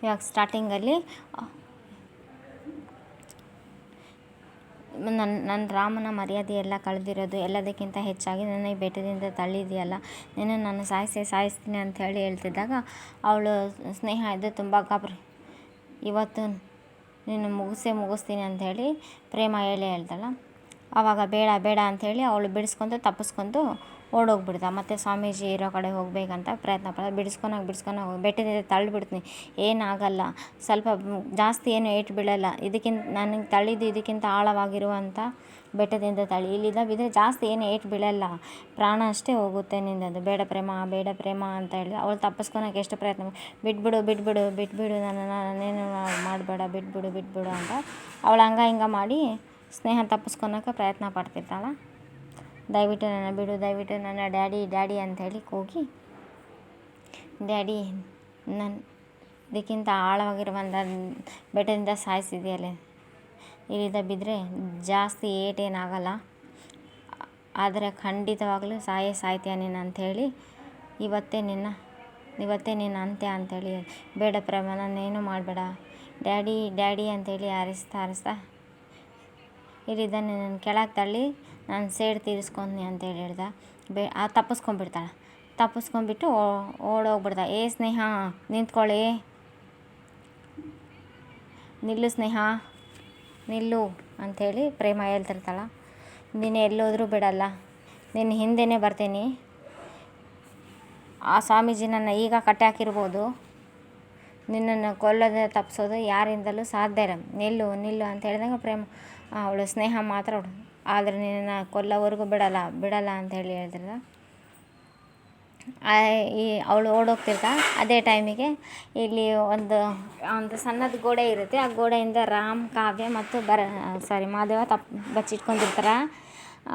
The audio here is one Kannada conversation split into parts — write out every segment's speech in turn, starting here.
ಇವಾಗ ಸ್ಟಾರ್ಟಿಂಗಲ್ಲಿ ನನ್ನ ರಾಮನ ಮರ್ಯಾದೆ ಎಲ್ಲ ಕಳೆದಿರೋದು ಎಲ್ಲದಕ್ಕಿಂತ ಹೆಚ್ಚಾಗಿ ನನಗೆ ಬೆಟ್ಟದಿಂದ ತಳ್ಳಿದೆಯಲ್ಲ, ನೀನು ನಾನು ಸಾಯಿಸ್ತೀನಿ ಅಂತ ಹೇಳ್ತಿದ್ದಾಗ ಅವಳು ಸ್ನೇಹ ಇದು ತುಂಬ ಗಾಬರಿ, ಇವತ್ತು ನೀನು ಮುಗಿಸ್ತೀನಿ ಅಂಥೇಳಿ ಪ್ರೇಮ ಹೇಳ್ತಾಳ. ಆವಾಗ ಬೇಡ ಅಂಥೇಳಿ ಅವಳು ತಪ್ಪಿಸ್ಕೊಂಡು ಓಡೋಗ್ಬಿಡ್ದ. ಮತ್ತು ಸ್ವಾಮೀಜಿ ಇರೋ ಕಡೆ ಹೋಗ್ಬೇಕಂತ ಪ್ರಯತ್ನ ಪಡ, ಬಿಡಿಸ್ಕೊಂಡು ಹೋಗಿ ಬೆಟ್ಟದಿಂದ ತಳ್ಳಿಬಿಡ್ತೀನಿ, ಏನಾಗಲ್ಲ, ಸ್ವಲ್ಪ ಜಾಸ್ತಿ ಏನು ಏಟು ಬೀಳಲ್ಲ, ನನಗೆ ತಳ್ಳಿದ್ದು ಇದಕ್ಕಿಂತ ಆಳವಾಗಿರುವಂಥ ಬೆಟ್ಟದಿಂದ ತಳ್ಳಿ, ಇಲ್ಲಿಂದ ಬಿದ್ದರೆ ಜಾಸ್ತಿ ಏನು ಏಟು ಬೀಳಲ್ಲ, ಪ್ರಾಣ ಅಷ್ಟೇ ಹೋಗುತ್ತೆ ನಿಂದದು, ಬೇಡ ಪ್ರೇಮ ಅಂತ ಹೇಳಿ ಅವಳು ತಪ್ಪಿಸ್ಕೊಳಕ್ಕೆ ಎಷ್ಟು ಪ್ರಯತ್ನ, ಬಿಟ್ಬಿಡು ನನ್ನೇನು ಮಾಡಬೇಡ, ಬಿಟ್ಬಿಡು ಅಂತ ಅವಳು ಹಿಂಗೆ ಮಾಡಿ ಸ್ನೇಹ ತಪ್ಪಿಸ್ಕೊಳಕ್ಕೆ ಪ್ರಯತ್ನ ಪಡ್ತಿರ್ತಾಳೆ. ದಯವಿಟ್ಟು ನನ್ನ ಡ್ಯಾಡಿ ಅಂಥೇಳಿ ಕೂಗಿ, ಡ್ಯಾಡಿ ನನ್ನ ಇದಕ್ಕಿಂತ ಆಳವಾಗಿರುವಂಥ ಬೆಟ್ಟದಿಂದ ಸಾಯಿಸಿದೆಯಲ್ಲ, ಇಲ್ಲಿಂದ ಬಿದ್ದರೆ ಜಾಸ್ತಿ ಏಟೇನಾಗಲ್ಲ, ಆದರೆ ಖಂಡಿತವಾಗಲೂ ಸಾಯ್ತೀಯ ನೀನು ಅಂಥೇಳಿ, ಇವತ್ತೇ ನಿನ್ನ ಅಂತ್ಯ ಅಂಥೇಳಿ, ಬೇಡ ಪ್ರೇಮ ನಾನೇನು ಮಾಡಬೇಡ, ಡ್ಯಾಡಿ ಅಂಥೇಳಿ ಹಾರಿಸ್ತಾ ಇಲ್ಲಿದ್ದ ನನ್ನ ಕೆಳಗೆ ತಳ್ಳಿ ನಾನು ಸೇಡು ತೀರಿಸ್ಕೊಂತೀನಿ ಅಂತೇಳಿ ಹೇಳ್ದ. ತಪ್ಪಿಸ್ಕೊಂಡ್ಬಿಡ್ತಾಳೆ. ತಪ್ಪಿಸ್ಕೊಂಡ್ಬಿಟ್ಟು ಓಡೋಗ್ಬಿಡ್ತಾಳೆ. ಏ ಸ್ನೇಹ ನಿಂತ್ಕೊಳ್ಳಿ, ನಿಲ್ಲು ಸ್ನೇಹ ನಿಲ್ಲು ಅಂಥೇಳಿ ಪ್ರೇಮ ಹೇಳ್ತಿರ್ತಾಳೆ. ನೀನು ಎಲ್ಲೋದ್ರೂ ಬಿಡಲ್ಲ, ನಿನ್ನ ಹಿಂದೆನೇ ಬರ್ತೀನಿ, ಆ ಸ್ವಾಮೀಜಿ ನನ್ನ ಈಗ ಕಟ್ಟಿ ಹಾಕಿರ್ಬೋದು, ನಿನ್ನನ್ನು ಕೊಲ್ಲೋದು ತಪ್ಪಿಸೋದು ಯಾರಿಂದಲೂ ಸಾಧ್ಯ ಇಲ್ಲ, ನಿಲ್ಲು ಅಂತ ಹೇಳಿದಾಗ ಅವಳು ಸ್ನೇಹ ಮಾತ್ರ ಆದರೆ ನಿನ್ನನ್ನು ಕೊಲ್ಲೋವರೆಗೂ ಬಿಡಲ್ಲ ಅಂತ ಹೇಳ್ತಿರ್ದ. ಅವಳು ಓಡೋಗ್ತಿರ್ತಾಳೆ. ಅದೇ ಟೈಮಿಗೆ ಇಲ್ಲಿ ಒಂದು ಸಣ್ಣದು ಗೋಡೆ ಇರುತ್ತೆ. ಆ ಗೋಡೆಯಿಂದ ರಾಮ್, ಕಾವ್ಯ ಮತ್ತು ಮಾದೇವ ಬಚ್ಚಿಟ್ಕೊಂಡಿರ್ತಾರೆ.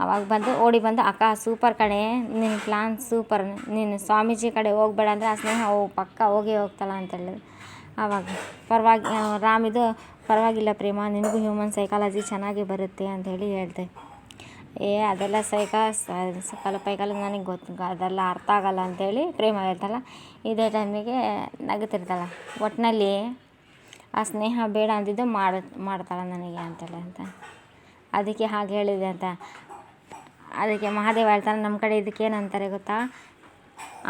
ಆವಾಗ ಓಡಿ ಬಂದು ಅಕ್ಕ ಸೂಪರ್ ಕಣೆ, ನಿನ್ನ ಪ್ಲಾನ್ ಸೂಪರ್, ನೀನು ಸ್ವಾಮೀಜಿ ಕಡೆ ಹೋಗ್ಬೇಡ ಅಂದರೆ ಆ ಸ್ನೇಹ ಪಕ್ಕ ಹೋಗ್ತಾಳ ಅಂತ ಹೇಳಿದ್ರು. ಆವಾಗ ಪರವಾಗಿಲ್ಲ ಪ್ರೇಮ, ನಿನಗೂ ಹ್ಯೂಮನ್ ಸೈಕಾಲಜಿ ಚೆನ್ನಾಗಿ ಬರುತ್ತೆ ಅಂಥೇಳಿ ಹೇಳ್ದೆ. ಅದೆಲ್ಲ ಪೈಕಾಲ ನನಗೆ ಅದೆಲ್ಲ ಅರ್ಥ ಆಗಲ್ಲ ಅಂಥೇಳಿ ಪ್ರೇಮ ಹೇಳ್ತಾಳೆ. ಇದೇ ಟೈಮಿಗೆ ನಗುತ್ತಿರ್ತಾಳೆ. ಒಟ್ಟಿನಲ್ಲಿ ಆ ಸ್ನೇಹ ಬೇಡ ಅಂದಿದ್ದು ಮಾಡ್ತಾಳೆ ನನಗೆ ಅಂತೇಳಿ ಅಂತ, ಅದಕ್ಕೆ ಹಾಗೆ ಹೇಳಿದೆ ಅಂತ. ಅದಕ್ಕೆ ಮಹಾದೇವ ಹೇಳ್ತಾನೆ, ನಮ್ಮ ಕಡೆ ಇದಕ್ಕೇನು ಅಂತಾರೆ ಗೊತ್ತಾ,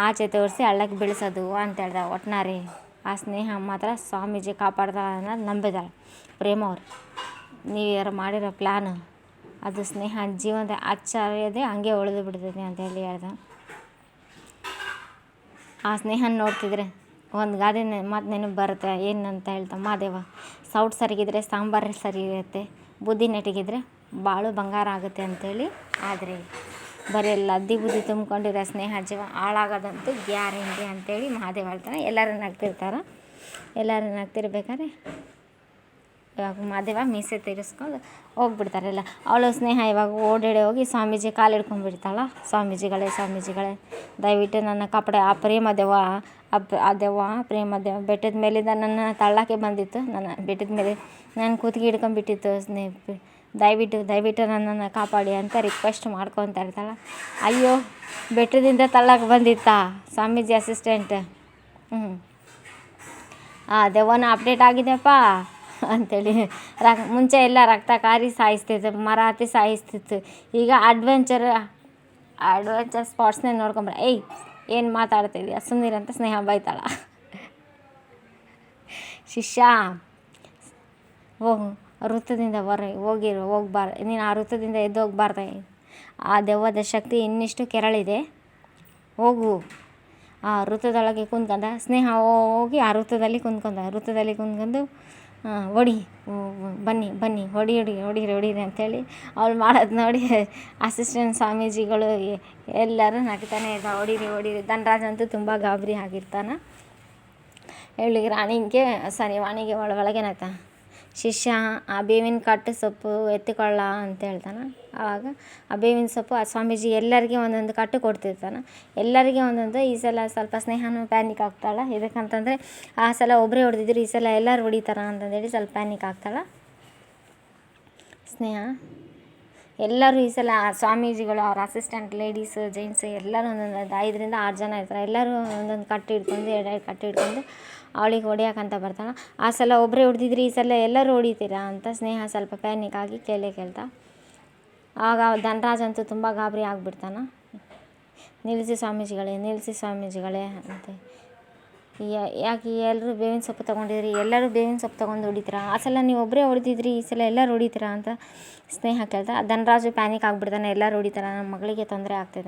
ಆಚೆ ತೋರಿಸಿ ಹಳ್ಳಕ್ಕೆ ಬೀಳಿಸೋದು ಅಂತ ಹೇಳ್ದ. ಒಟ್ನಾರಿ ಆ ಸ್ನೇಹ ಮಾತ್ರ ಸ್ವಾಮೀಜಿ ಕಾಪಾಡ್ತಾಳೆ ಅನ್ನೋದು ನಂಬಿದಾಳೆ ಪ್ರೇಮ ಅವ್ರು. ನೀವು ಯಾರು ಮಾಡಿರೋ ಪ್ಲ್ಯಾನು ಅದು ಸ್ನೇಹ ಜೀವನದ ಆಶ್ಚರ್ಯದೇ ಹಂಗೆ ಉಳಿದು ಬಿಡ್ತೈತಿ ಅಂತೇಳಿ ಹೇಳ್ದ. ಆ ಸ್ನೇಹನ ನೋಡ್ತಿದ್ರೆ ಒಂದು ಗಾದೆ ಮಾತು ನೆನಪು ಬರುತ್ತೆ, ಏನಂತ ಹೇಳ್ತಾ ಮಹಾದೇವ, ಸೌಟ್ ಸರಿಗಿದ್ರೆ ಸಾಂಬಾರು ಸರಿ ಇರುತ್ತೆ, ಬುದ್ಧಿ ನೆಟ್ಟಿಗಿದ್ರೆ ಬಾಳು ಬಂಗಾರ ಆಗುತ್ತೆ ಅಂಥೇಳಿ. ಆದರೆ ಬರೀ ಲದ್ದಿ ಬುದ್ಧಿ ತುಂಬ್ಕೊಂಡಿರೋ ಸ್ನೇಹ ಜೀವ ಹಾಳಾಗೋದಂತೂ ಗ್ಯಾರಂಟಿ ಅಂಥೇಳಿ ಮಹಾದೇವ ಹೇಳ್ತಾನೆ. ಎಲ್ಲರೂ ನಗ್ತಿರ್ಬೇಕಾದ್ರೆ ಇವಾಗ ಮಹಾದೇವ ಮೀಸೆ ತೀರಿಸ್ಕೊಂಡು ಹೋಗ್ಬಿಡ್ತಾರೆಲ್ಲ. ಅವಳು ಸ್ನೇಹ ಇವಾಗ ಓಡಾಡಿ ಹೋಗಿ ಸ್ವಾಮೀಜಿ ಕಾಲು ಹಿಡ್ಕೊಂಡ್ಬಿಡ್ತಾಳ. ಸ್ವಾಮೀಜಿಗಳೇ ದಯವಿಟ್ಟು ನನ್ನ ಕಾಪಾಡಿ, ಆ ಪ್ರೇಮದೇವ ಬೆಟ್ಟದ ಮೇಲಿಂದ ನನ್ನ ತಳ್ಳಕ್ಕೆ ಬಂದಿತ್ತು, ನನ್ನ ಬೆಟ್ಟದ ಮೇಲೆ ನಾನು ಕೂತ್ಗೆ ಹಿಡ್ಕೊಂಡ್ಬಿಟ್ಟಿತ್ತು, ದಯವಿಟ್ಟು ನನ್ನನ್ನು ಕಾಪಾಡಿ ಅಂತ ರಿಕ್ವೆಸ್ಟ್ ಮಾಡ್ಕೊತಾ ಇರ್ತಾಳೆ. ಅಯ್ಯೋ ಬೆಟ್ಟದಿಂದ ತಳ್ಳಕ್ಕೆ ಬಂದಿತ್ತಾ ಸ್ವಾಮೀಜಿ ಅಸಿಸ್ಟೆಂಟ್, ದೆವ್ವನ ಅಪ್ಡೇಟ್ ಆಗಿದೆಯಪ್ಪ ಅಂಥೇಳಿ. ಮುಂಚೆ ಎಲ್ಲ ರಕ್ತ ಕಾರಿ ಸಾಯಿಸ್ತಿತ್ತು, ಮರ ಹತ್ತಿ ಸಾಯಿಸ್ತಿತ್ತು, ಈಗ ಅಡ್ವೆಂಚರ್ ಸ್ಪಾಟ್ಸ್ನೇ ನೋಡ್ಕೊಂಬಿಡ. ಏನು ಮಾತಾಡ್ತಿದ್ಯಾ ಸುಮ್ಮನಿರಂತ ಸ್ನೇಹ ಬೈತಾಳ. ಶಿಷ್ಯ ಹೋಗು, ವೃತ್ತದಿಂದ ಹೋಗ್ಬಾರ್ದು ನೀನು, ಆ ವೃತ್ತದಿಂದ ಎದ್ದು ಹೋಗ್ಬಾರ್ದು, ಆ ದೆವ್ವದ ಶಕ್ತಿ ಇನ್ನಿಷ್ಟು ಕೆರಳಿದೆ, ಹೋಗು. ಆ ವೃತ್ತದೊಳಗೆ ಕುಂತ್ಕೊಂಡ ಸ್ನೇಹ ಹೋಗಿ ಆ ವೃತ್ತದಲ್ಲಿ ಕುಂತ್ಕೊಂಡು ಬನ್ನಿ ಹೊಡೀರಿ ಅಂಥೇಳಿ ಅವಳು ಮಾಡೋದು ನೋಡಿ ಅಸಿಸ್ಟೆಂಟ್ ಸ್ವಾಮೀಜಿಗಳು ಎಲ್ಲರೂ ನಗ್ತಾನೆ ಇದ್ದ. ಹೊಡೀರಿ. ಧನರಾಜ್ ಅಂತೂ ತುಂಬ ಗಾಬರಿ ಆಗಿರ್ತಾನೆ. ವಾಣಿಗೆ ಒಳಗೆ ನಗ್ತಾನೆ. ಶಿಷ್ಯ ಆ ಬೇವಿನ ಕಟ್ಟು ಸೊಪ್ಪು ಎತ್ತಿಕೊಳ್ಳ ಅಂತ ಹೇಳ್ತಾನೆ. ಆವಾಗ ಆ ಬೇವಿನ ಸೊಪ್ಪು ಆ ಸ್ವಾಮೀಜಿ ಎಲ್ಲರಿಗೆ ಒಂದೊಂದು ಕಟ್ಟು ಕೊಡ್ತಿರ್ತಾನೆ. ಎಲ್ಲರಿಗೆ ಒಂದೊಂದು. ಈ ಸಲ ಸ್ವಲ್ಪ ಸ್ನೇಹನೂ ಪ್ಯಾನಿಕ್ ಆಗ್ತಾಳೆ. ಇದಕ್ಕಂತಂದರೆ ಆ ಸಲ ಒಬ್ಬರೇ ಹೊಡೆದಿದ್ರು, ಈ ಸಲ ಎಲ್ಲರೂ ಹೊಡಿತಾರ ಅಂತಂದೇಳಿ ಸ್ವಲ್ಪ ಪ್ಯಾನಿಕ್ ಆಗ್ತಾಳೆ ಸ್ನೇಹ. ಎಲ್ಲರೂ ಈ ಸಲ ಸ್ವಾಮೀಜಿಗಳು ಅವ್ರ ಅಸಿಸ್ಟೆಂಟ್ ಲೇಡೀಸು ಜೆಂಟ್ಸ್ ಎಲ್ಲರೂ ಒಂದೊಂದು 5 ರಿಂದ 6 ಜನ ಇರ್ತಾರೆ. ಎಲ್ಲರೂ ಒಂದೊಂದು ಕಟ್ಟು ಹಿಡ್ಕೊಂಡು 2 ಕಟ್ಟು ಹಿಡ್ಕೊಂಡು ಅವಳಿಗೆ ಹೊಡಿಯೋಕ್ಕಂತ ಬರ್ತಾಳೆ. ಆ ಸಲ ಒಬ್ಬರೇ ಹೊಡೆದಿದ್ರಿ, ಈ ಸಲ ಎಲ್ಲರೂ ಹೊಡಿತೀರಾ ಅಂತ ಸ್ನೇಹ ಸ್ವಲ್ಪ ಪ್ಯಾನಿಕ್ ಆಗಿ ಕೇಳ್ತಾ. ಆಗ ಧನರಾಜ್ ಅಂತೂ ತುಂಬ ಗಾಬರಿ ಆಗಿಬಿಡ್ತಾನೆ. ನಿಲ್ಲಿಸಿ ಸ್ವಾಮೀಜಿಗಳೇ ಅಂತ. ಯಾಕೆ ಎಲ್ಲರೂ ಬೇವಿನ ಸೊಪ್ಪು ತೊಗೊಂಡಿದ್ರಿ, ಎಲ್ಲರೂ ಬೇವಿನ ಸೊಪ್ಪು ತೊಗೊಂಡು ಹೊಡಿತೀರಾ, ಆ ಸಲ ನೀವು ಒಬ್ಬರೇ ಹೊಡೆದಿದ್ರಿ, ಈ ಸಲ ಎಲ್ಲರೂ ಹೊಡಿತೀರಾ ಅಂತ ಸ್ನೇಹ ಕೇಳ್ತಾ. ಧನರಾಜು ಪ್ಯಾನಿಕ್ ಆಗಿಬಿಡ್ತಾನೆ. ಎಲ್ಲರೂ ಹೊಡಿತಾರ, ನಮ್ಮ ಮಗಳಿಗೆ ತೊಂದರೆ ಆಗ್ತಿದೆ.